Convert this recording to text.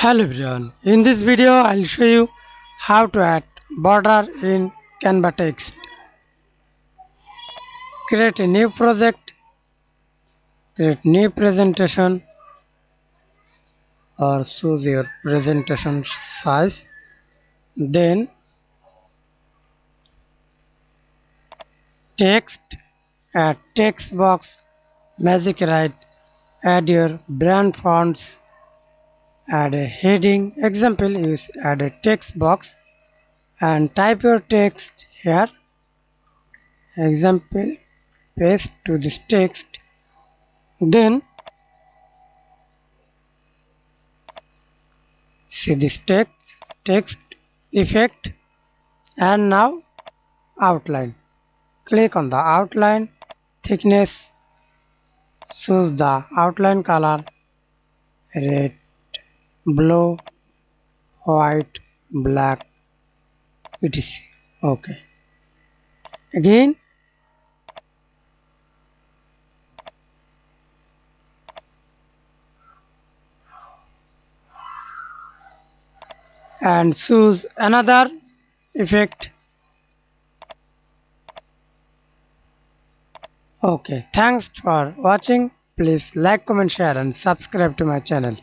Hello everyone, in this video I'll show you how to add border in Canva text. Create a new project, create new presentation or choose your presentation size. Then text, add text box, magic write, add your brand fonts, add a heading. Example, use add a text box and type your text here. Example, paste to this text. Then see this text effect, and now outline. Click on the outline thickness, choose the outline color red, blue, white, black, etc. Okay, again and choose another effect. Okay, thanks for watching. Please like, comment, share and subscribe to my channel.